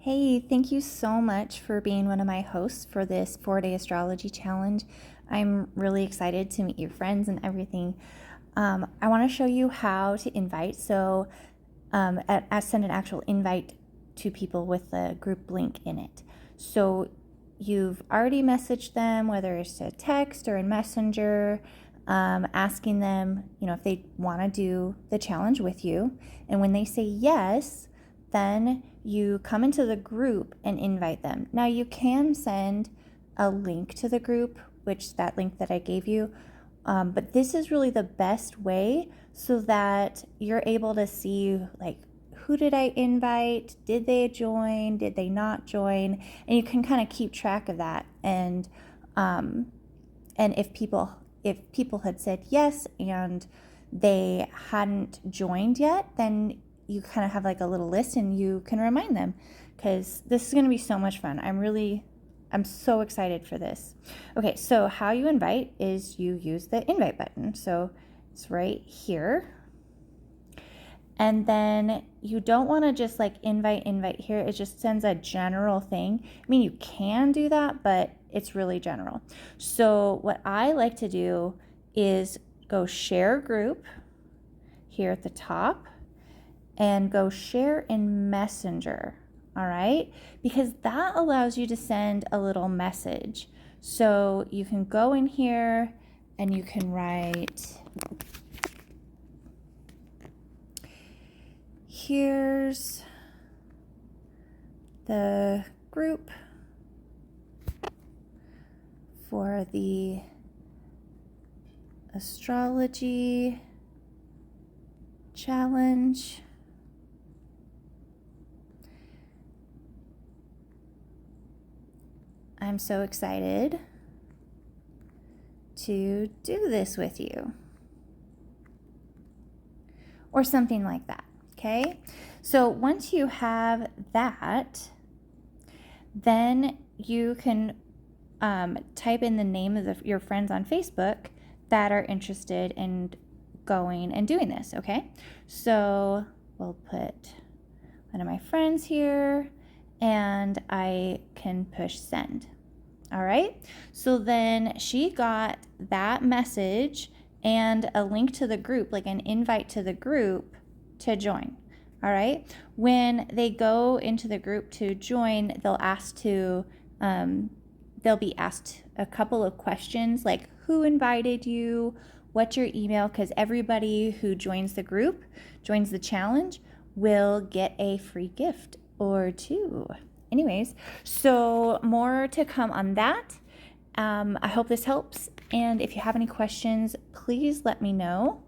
Hey, thank you so much for being one of my hosts for this 4-day astrology challenge. I'm really excited to meet your friends and everything. I want to show you how to invite. I send an actual invite to people with the group link in it. So you've already messaged them, whether it's a text or in Messenger, asking them, if they want to do the challenge with you. And when they say yes, then you come into the group and invite them. Now you can send a link to the group, which that link that I gave you, but this is really the best way so that you're able to see who did I invite? Did they join? Did they not join? And you can kind of keep track of that. And if people had said yes and they hadn't joined yet, then you kind of have like a little list and you can remind them, because this is going to be so much fun. I'm so excited for this. Okay, so how you invite is you use the invite button. So it's right here. And then you don't want to just invite here. It just sends a general thing. I mean, you can do that, but it's really general. So what I like to do is go share group here at the top and go share in Messenger, all right? Because that allows you to send a little message. So you can go in here and you can write, here's the group for the astrology challenge. I'm so excited to do this with you. Or something like that, okay? So once you have that, then you can type in the name of your friends on Facebook that are interested in going and doing this, okay? So we'll put one of my friends here and I can push send. All right, so then she got that message and a link to the group, like an invite to the group to join. All right, when they go into the group to join, they'll be asked a couple of questions like who invited you, what's your email, because everybody who joins the group, joins the challenge, will get a free gift or two. Anyways, so more to come on that. I hope this helps. And if you have any questions, please let me know.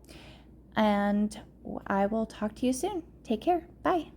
And I will talk to you soon. Take care. Bye.